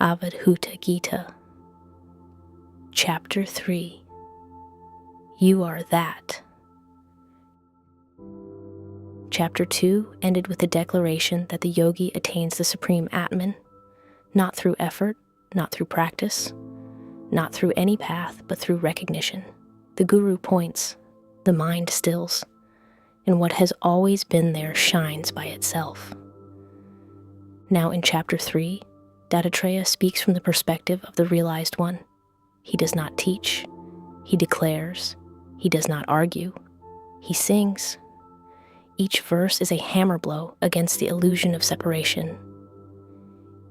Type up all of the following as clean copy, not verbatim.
AVADHUTA Gita, Chapter 3. You are that. Chapter 2 ended with the declaration that the yogi attains the Supreme Atman, not through effort, not through practice, not through any path, but through recognition. The guru points, the mind stills, and what has always been there shines by itself. Now in Chapter 3, Dattatreya speaks from the perspective of the realized one. He does not teach, he declares, he does not argue, he sings. Each verse is a hammer blow against the illusion of separation.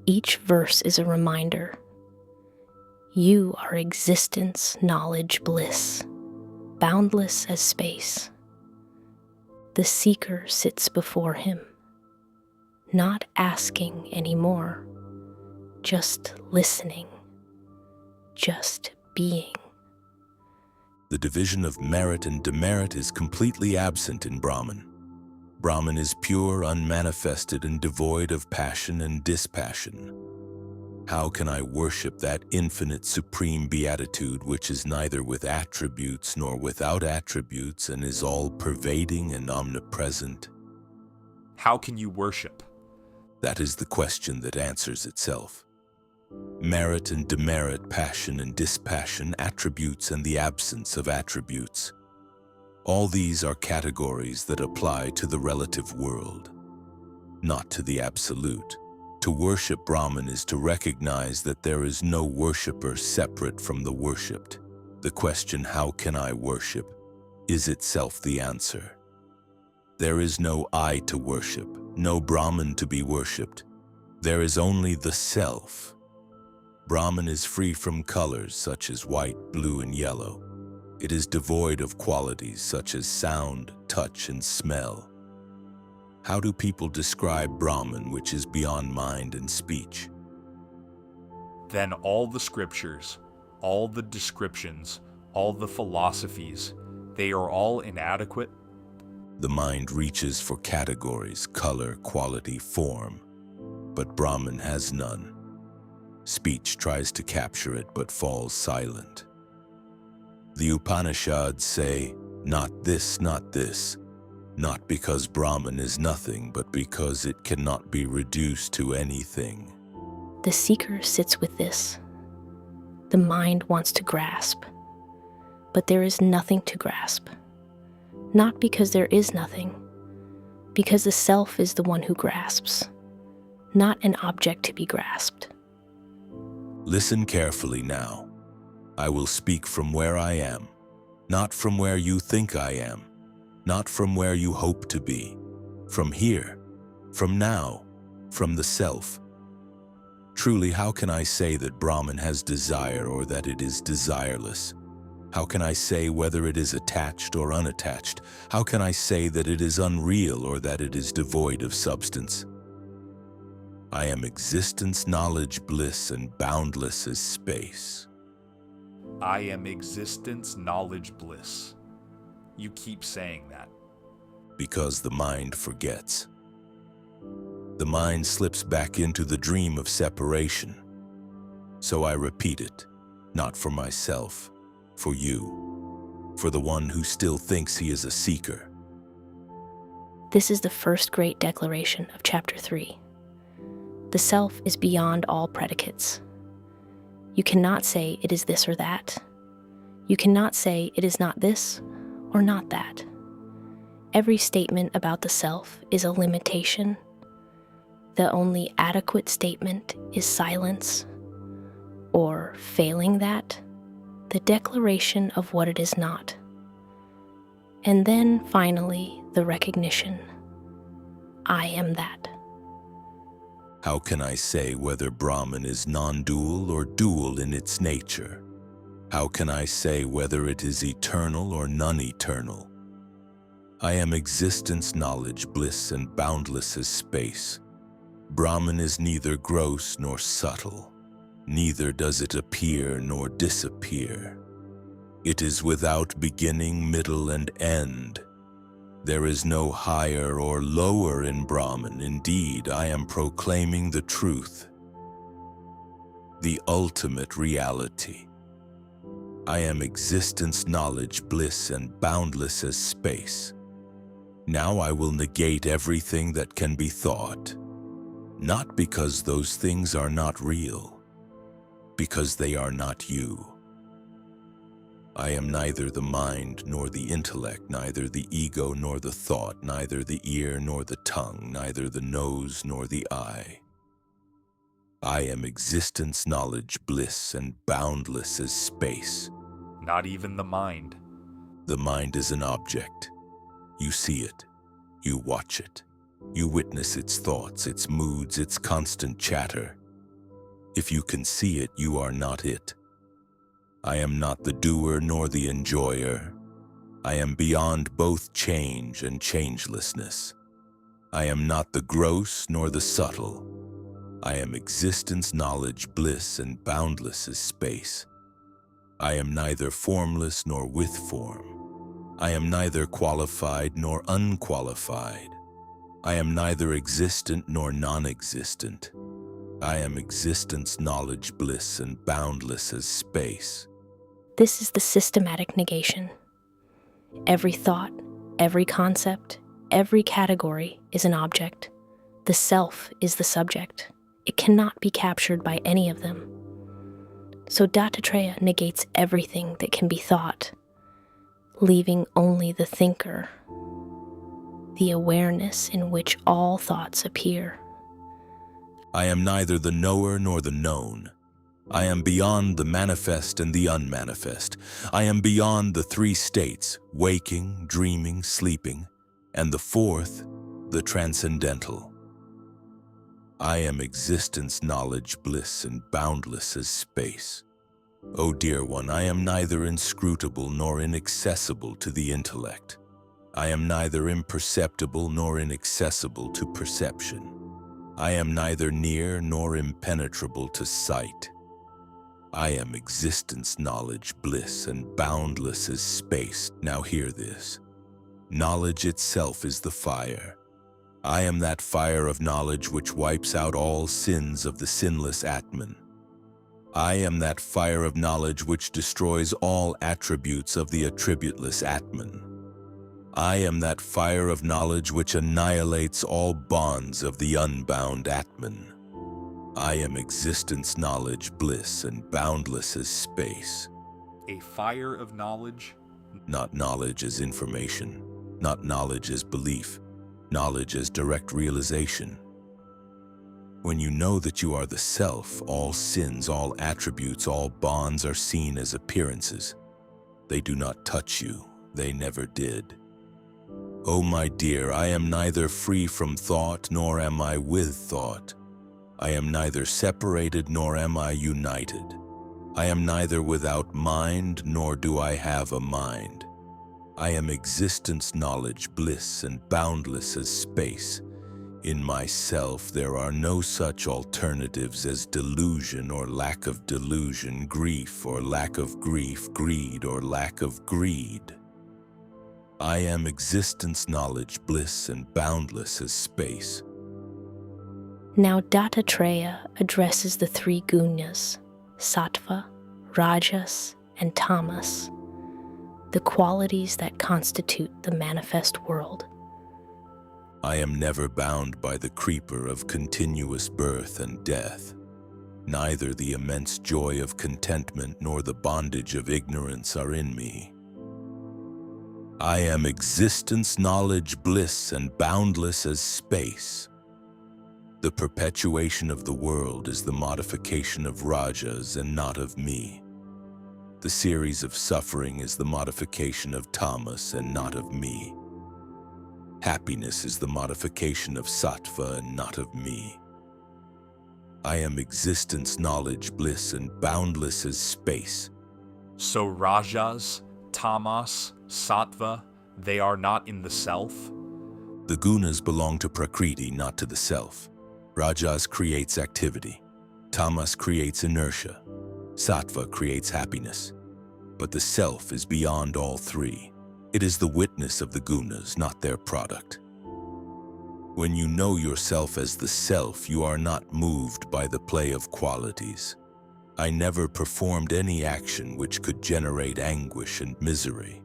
Each verse is a reminder. You are existence-knowledge-bliss, boundless as space. The seeker sits before him, not asking anymore, just listening, just being. The division of merit and demerit is completely absent in Brahman. Brahman is pure, unmanifested, and devoid of passion and dispassion. How can I worship that infinite supreme beatitude which is neither with attributes nor without attributes and is all-pervading and omnipresent? How can you worship? That is the question that answers itself. Merit and demerit, passion and dispassion, attributes and the absence of attributes. All these are categories that apply to the relative world, not to the absolute. To worship Brahman is to recognize that there is no worshipper separate from the worshipped. The question, how can I worship, is itself the answer. There is no I to worship, no Brahman to be worshipped. There is only the self. Brahman is free from colors such as white, blue, and yellow. It is devoid of qualities such as sound, touch, and smell. How do people describe Brahman, which is beyond mind and speech? Then all the scriptures, all the descriptions, all the philosophies, they are all inadequate. The mind reaches for categories, color, quality, form, but Brahman has none. Speech tries to capture it but falls silent. The Upanishads say, not this, not because Brahman is nothing, but because it cannot be reduced to anything. The seeker sits with this. The mind wants to grasp, but there is nothing to grasp. Not because there is nothing, because the self is the one who grasps, not an object to be grasped. Listen carefully now. I will speak from where I am, not from where you think I am, not from where you hope to be, from here, from now, from the self. Truly, how can I say that Brahman has desire or that it is desireless? How can I say whether it is attached or unattached? How can I say that it is unreal or that it is devoid of substance? I am existence, knowledge, bliss, and boundless as space. I am existence, knowledge, bliss. You keep saying that. Because the mind forgets. The mind slips back into the dream of separation. So I repeat it, not for myself, for you, for the one who still thinks he is a seeker. This is the first great declaration of Chapter 3. The self is beyond all predicates. You cannot say it is this or that. You cannot say it is not this or not that. Every statement about the self is a limitation. The only adequate statement is silence, or failing that, the declaration of what it is not. And then finally, the recognition. I am that. How can I say whether Brahman is non-dual or dual in its nature? How can I say whether it is eternal or non-eternal? I am existence, knowledge, bliss, and boundless as space. Brahman is neither gross nor subtle. Neither does it appear nor disappear. It is without beginning, middle, and end. There is no higher or lower in Brahman. Indeed, I am proclaiming the truth. the ultimate reality. I am existence, knowledge, bliss, and boundless as space. Now I will negate everything that can be thought, not because those things are not real, because they are not you. I am neither the mind nor the intellect, neither the ego nor the thought, neither the ear nor the tongue, neither the nose nor the eye. I am existence, knowledge, bliss, and boundless as space. Not even the mind. The mind is an object. You see it. You watch it. You witness its thoughts, its moods, its constant chatter. If you can see it, you are not it. I am not the doer nor the enjoyer. I am beyond both change and changelessness. I am not the gross nor the subtle. I am existence, knowledge, bliss, and boundless as space. I am neither formless nor with form. I am neither qualified nor unqualified. I am neither existent nor non-existent. I am existence, knowledge, bliss, and boundless as space. This is the systematic negation. Every thought, every concept, every category is an object. The self is the subject. It cannot be captured by any of them. So Dattatreya negates everything that can be thought, leaving only the thinker, the awareness in which all thoughts appear. I am neither the knower nor the known. I am beyond the manifest and the unmanifest. I am beyond the three states, waking, dreaming, sleeping, and the fourth, the transcendental. I am existence, knowledge, bliss, and boundless as space. O dear one, I am neither inscrutable nor inaccessible to the intellect. I am neither imperceptible nor inaccessible to perception. I am neither near nor impenetrable to sight. I am existence, knowledge, bliss, and boundless as space. Now hear this. Knowledge itself is the fire. I am that fire of knowledge which wipes out all sins of the sinless Atman. I am that fire of knowledge which destroys all attributes of the attributeless Atman. I am that fire of knowledge which annihilates all bonds of the unbound Atman. I am existence, knowledge, bliss, and boundless as space. A fire of knowledge? Not knowledge as information, not knowledge as belief, knowledge as direct realization. When you know that you are the self, all sins, all attributes, all bonds are seen as appearances. They do not touch you. They never did. Oh, my dear, I am neither free from thought, nor am I with thought. I am neither separated, nor am I united. I am neither without mind, nor do I have a mind. I am existence, knowledge, bliss, and boundless as space. In myself there are no such alternatives as delusion or lack of delusion, grief or lack of grief, greed or lack of greed. I am existence, knowledge, bliss, and boundless as space. Now Dattatreya addresses the three gunas, sattva, rajas, and tamas, the qualities that constitute the manifest world. I am never bound by the creeper of continuous birth and death. Neither the immense joy of contentment nor the bondage of ignorance are in me. I am existence, knowledge, bliss, and boundless as space. The perpetuation of the world is the modification of rajas and not of me. The series of suffering is the modification of tamas and not of me. Happiness is the modification of sattva and not of me. I am existence, knowledge, bliss, and boundless as space. So rajas, tamas, sattva, they are not in the self? The gunas belong to prakriti, not to the self. Rajas creates activity. Tamas creates inertia. Sattva creates happiness. But the self is beyond all three. It is the witness of the gunas, not their product. When you know yourself as the self, you are not moved by the play of qualities. I never performed any action which could generate anguish and misery.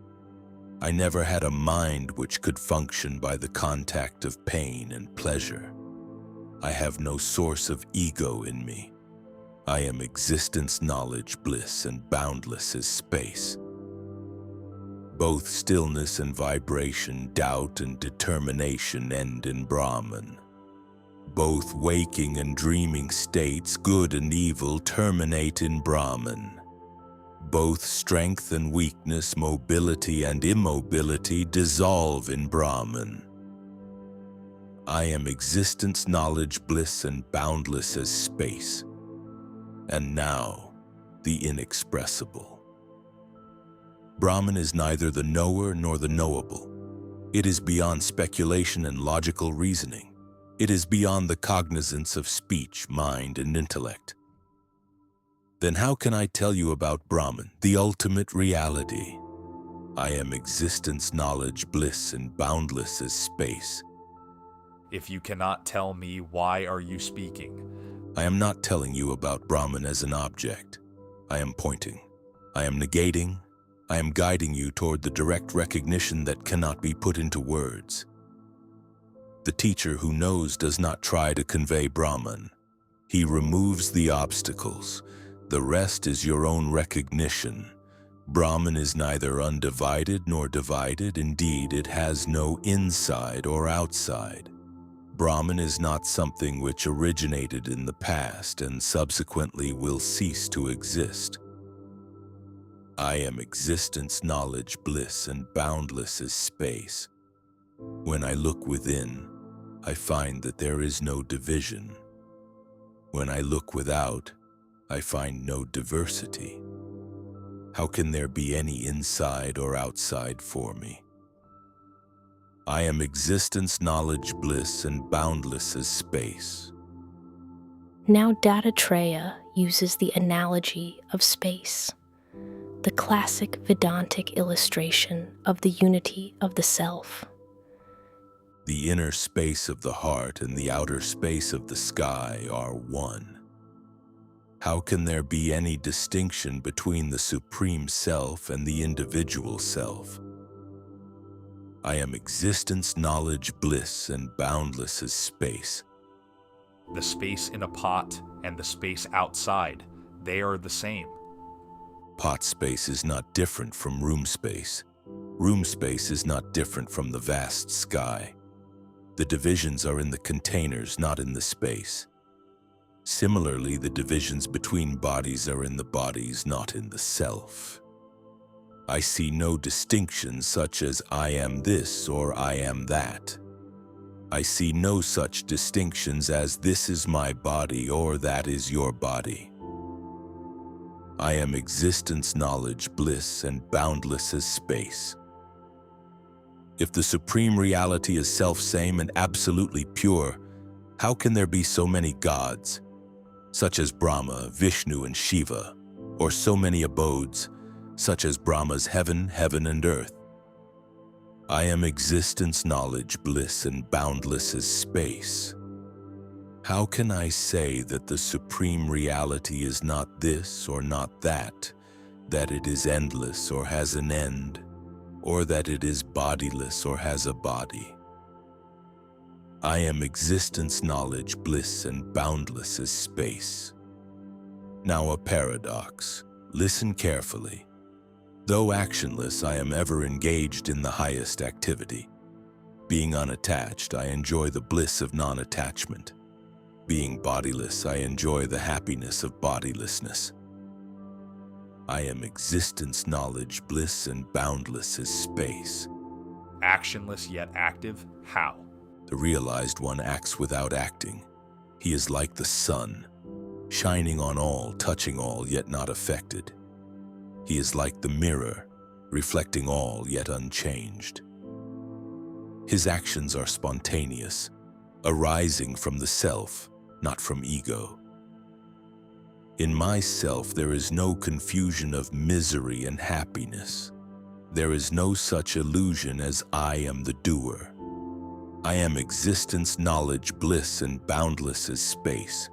I never had a mind which could function by the contact of pain and pleasure. I have no source of ego in me. I am existence, knowledge, bliss, and boundless as space. Both stillness and vibration, doubt and determination end in Brahman. Both waking and dreaming states, good and evil, terminate in Brahman. Both strength and weakness, mobility and immobility dissolve in Brahman. I am existence, knowledge, bliss, and boundless as space. And now, the inexpressible. Brahman is neither the knower nor the knowable. It is beyond speculation and logical reasoning. It is beyond the cognizance of speech, mind, and intellect. Then how can I tell you about Brahman, the ultimate reality? I am existence, knowledge, bliss, and boundless as space. If you cannot tell me, why are you speaking? I am not telling you about Brahman as an object. I am pointing. I am negating. I am guiding you toward the direct recognition that cannot be put into words. The teacher who knows does not try to convey Brahman. He removes the obstacles. The rest is your own recognition. Brahman is neither undivided nor divided. Indeed, it has no inside or outside. Brahman is not something which originated in the past and subsequently will cease to exist. I am existence, knowledge, bliss, and boundless as space. When I look within, I find that there is no division. When I look without, I find no diversity. How can there be any inside or outside for me? I am existence, knowledge, bliss, and boundless as space. Now Dattatreya uses the analogy of space, the classic Vedantic illustration of the unity of the self. The inner space of the heart and the outer space of the sky are one. How can there be any distinction between the Supreme Self and the individual self? I am existence, knowledge, bliss, and boundless as space. The space in a pot and the space outside, they are the same. Pot space is not different from room space. Room space is not different from the vast sky. The divisions are in the containers, not in the space. Similarly, the divisions between bodies are in the bodies, not in the self. I see no distinction such as I am this or I am that. I see no such distinctions as this is my body or that is your body. I am existence, knowledge, bliss, and boundless as space. If the supreme reality is self-same and absolutely pure, how can there be so many gods, such as Brahma, Vishnu, and Shiva, or so many abodes, such as Brahma's heaven, heaven, and earth? I am existence, knowledge, bliss, and boundless as space. How can I say that the supreme reality is not this or not that it is endless or has an end, or that it is bodiless or has a body? I am existence, knowledge, bliss, and boundless as space. Now a paradox. Listen carefully. Though actionless, I am ever engaged in the highest activity. Being unattached, I enjoy the bliss of non-attachment. Being bodiless, I enjoy the happiness of bodilessness. I am existence, knowledge, bliss, and boundless as space. Actionless yet active? How? The realized one acts without acting. He is like the sun, shining on all, touching all, yet not affected. He is like the mirror, reflecting all, yet unchanged. His actions are spontaneous, arising from the self, not from ego. In myself, there is no confusion of misery and happiness. There is no such illusion as I am the doer. I am existence, knowledge, bliss, and boundless as space.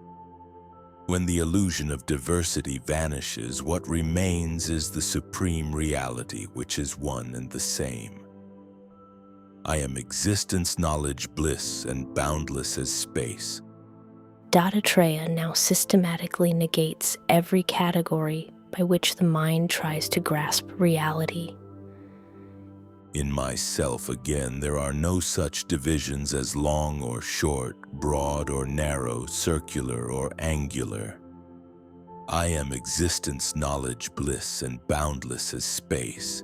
When the illusion of diversity vanishes, what remains is the supreme reality, which is one and the same. I am existence, knowledge, bliss, and boundless as space. Dattatreya now systematically negates every category by which the mind tries to grasp reality. In myself again, there are no such divisions as long or short, broad or narrow, circular or angular. I am existence, knowledge, bliss, and boundless as space.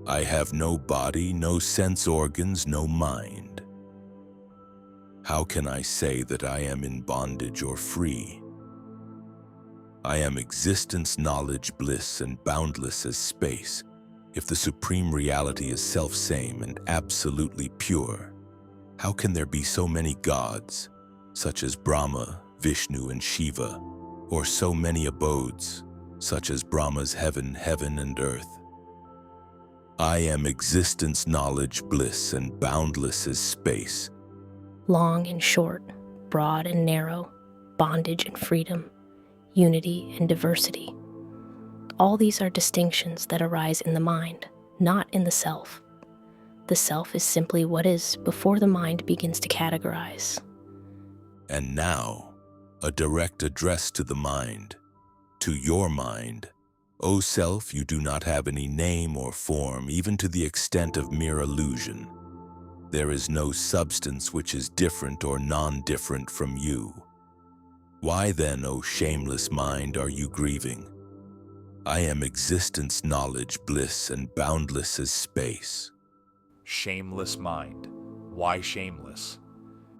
I have no body, no sense organs, no mind. How can I say that I am in bondage or free? I am existence, knowledge, bliss, and boundless as space. If the supreme reality is self-same and absolutely pure, how can there be so many gods, such as Brahma, Vishnu, and Shiva, or so many abodes, such as Brahma's heaven, heaven, and earth? I am existence, knowledge, bliss, and boundless as space. Long and short, broad and narrow, bondage and freedom, unity and diversity. All these are distinctions that arise in the mind, not in the self. The self is simply what is before the mind begins to categorize. And now, a direct address to the mind, to your mind. O self, you do not have any name or form, even to the extent of mere illusion. There is no substance which is different or non-different from you. Why then, O shameless mind, are you grieving? I am existence, knowledge, bliss, and boundless as space. Shameless mind. Why shameless?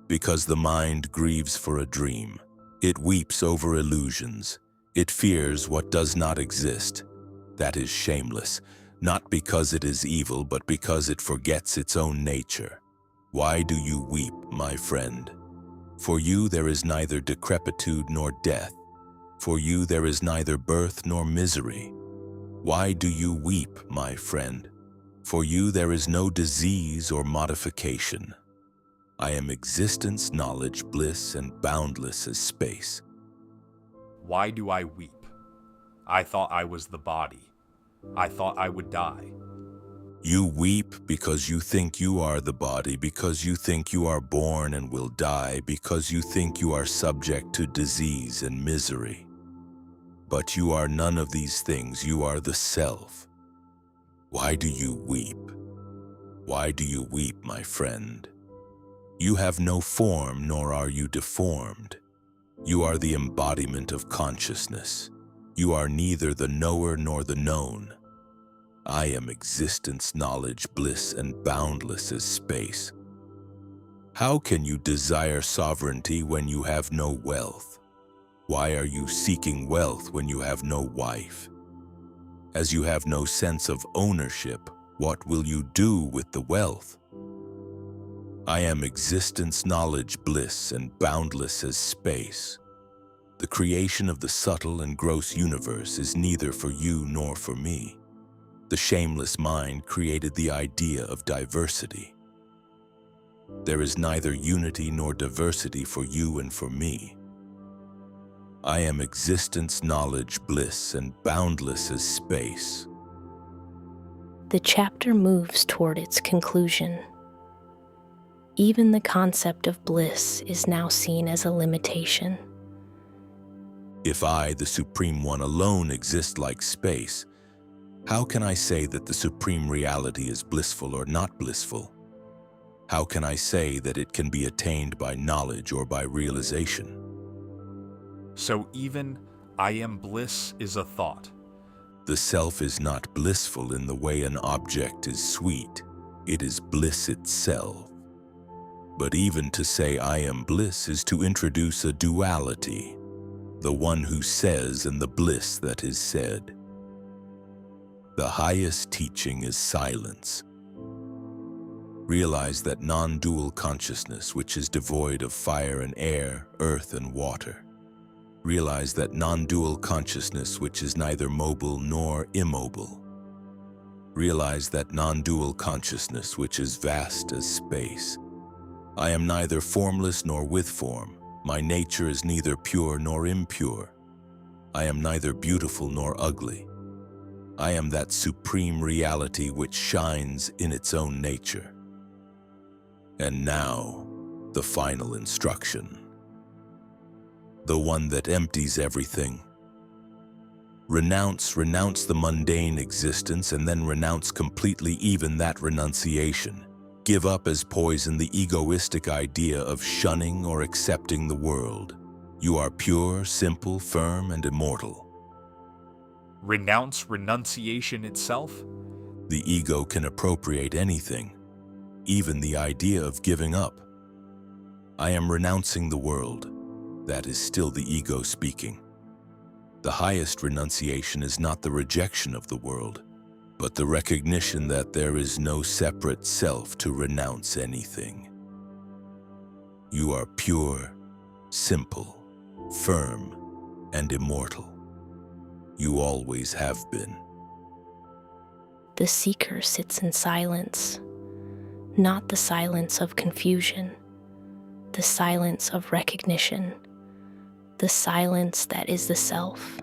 Because the mind grieves for a dream. It weeps over illusions. It fears what does not exist. That is shameless, not because it is evil, but because it forgets its own nature. Why do you weep, my friend? For you there is neither decrepitude nor death. For you there is neither birth nor misery. Why do you weep, my friend? For you there is no disease or modification. I am existence, knowledge, bliss, and boundless as space. Why do I weep? I thought I was the body. I thought I would die. You weep because you think you are the body, because you think you are born and will die, because you think you are subject to disease and misery. But you are none of these things. You are the self. Why do you weep? Why do you weep, my friend? You have no form, nor are you deformed. You are the embodiment of consciousness. You are neither the knower nor the known. I am existence, knowledge, bliss, and boundless as space. How can you desire sovereignty when you have no wealth? Why are you seeking wealth when you have no wife? As you have no sense of ownership, what will you do with the wealth? I am existence, knowledge, bliss, and boundless as space. The creation of the subtle and gross universe is neither for you nor for me. The shameless mind created the idea of diversity. There is neither unity nor diversity for you and for me. I am existence, knowledge, bliss, and boundless as space. The chapter moves toward its conclusion. Even the concept of bliss is now seen as a limitation. If I, the Supreme One, alone exist like space, how can I say that the supreme reality is blissful or not blissful? How can I say that it can be attained by knowledge or by realization? So even I am bliss is a thought. The self is not blissful in the way an object is sweet. It is bliss itself. But even to say I am bliss is to introduce a duality, the one who says and the bliss that is said. The highest teaching is silence. Realize that non-dual consciousness, which is devoid of fire and air, earth and water. Realize that non-dual consciousness, which is neither mobile nor immobile. Realize that non-dual consciousness, which is vast as space. I am neither formless nor with form. My nature is neither pure nor impure. I am neither beautiful nor ugly. I am that supreme reality which shines in its own nature. And now, the final instruction. The one that empties everything. Renounce the mundane existence and then renounce completely even that renunciation. Give up as poison the egoistic idea of shunning or accepting the world. You are pure, simple, firm, and immortal. Renounce renunciation itself? The ego can appropriate anything, even the idea of giving up. I am renouncing the world. That is still the ego speaking. The highest renunciation is not the rejection of the world, but the recognition that there is no separate self to renounce anything. You are pure, simple, firm, and immortal. You always have been. The seeker sits in silence, not the silence of confusion, the silence of recognition, the silence that is the self.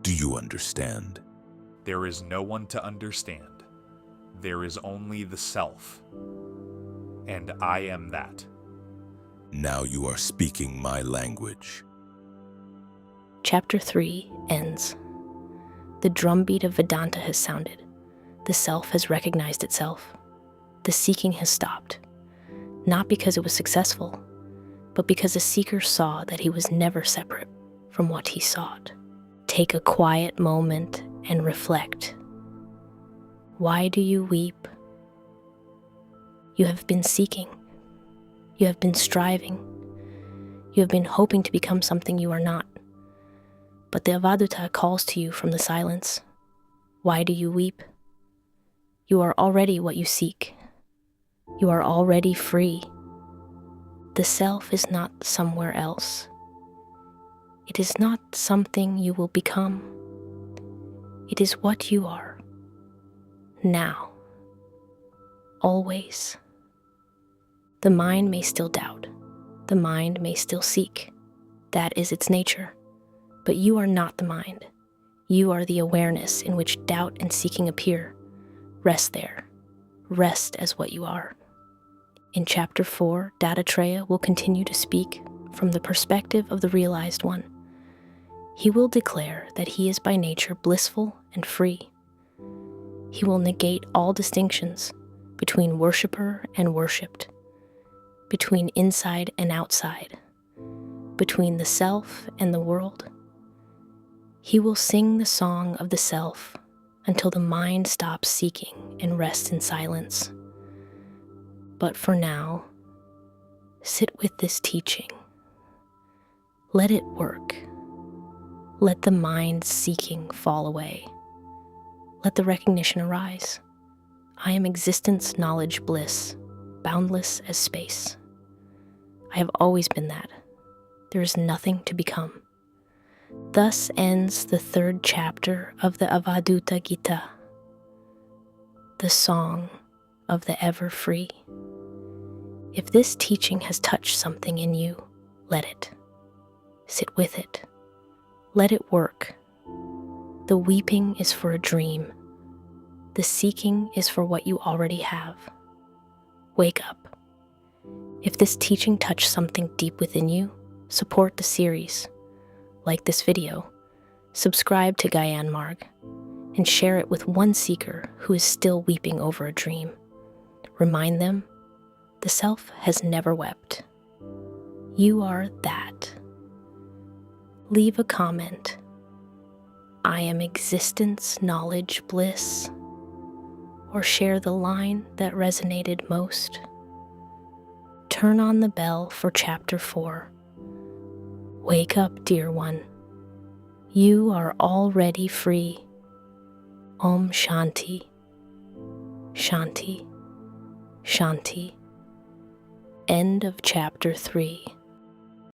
Do you understand? There is no one to understand. There is only the self. And I am that. Now you are speaking my language. Chapter 3 ends. The drumbeat of Vedanta has sounded. The self has recognized itself. The seeking has stopped. Not because it was successful, but because the seeker saw that he was never separate from what he sought. Take a quiet moment and reflect. Why do you weep? You have been seeking. You have been striving. You have been hoping to become something you are not. But the AVADHUTA calls to you from the silence. Why do you weep? You are already what you seek. You are already free. The self is not somewhere else. It is not something you will become. It is what you are. Now. Always. The mind may still doubt. The mind may still seek. That is its nature. But you are not the mind. You are the awareness in which doubt and seeking appear. Rest there. Rest as what you are. In Chapter 4, Dattatreya will continue to speak from the perspective of the realized one. He will declare that he is by nature blissful and free. He will negate all distinctions between worshipper and worshipped, between inside and outside, between the self and the world. He will sing the song of the self until the mind stops seeking and rests in silence. But for now, sit with this teaching. Let it work. Let the mind's seeking fall away. Let the recognition arise. I am existence-knowledge-bliss, boundless as space. I have always been that. There is nothing to become. Thus ends the 3rd chapter of the AVADHUTA Gita, the song of the ever-free. If this teaching has touched something in you, let it. Sit with it. Let it work. The weeping is for a dream. The seeking is for what you already have. Wake up. If this teaching touched something deep within you, support the series. Like this video, subscribe to Gyan Marg, and share it with one seeker who is still weeping over a dream. Remind them, the self has never wept. You are that. Leave a comment. I am existence-knowledge-bliss. Or share the line that resonated most. Turn on the bell for Chapter 4. Wake up, dear one. You are already free. Om Shanti. Shanti. Shanti. End of Chapter 3.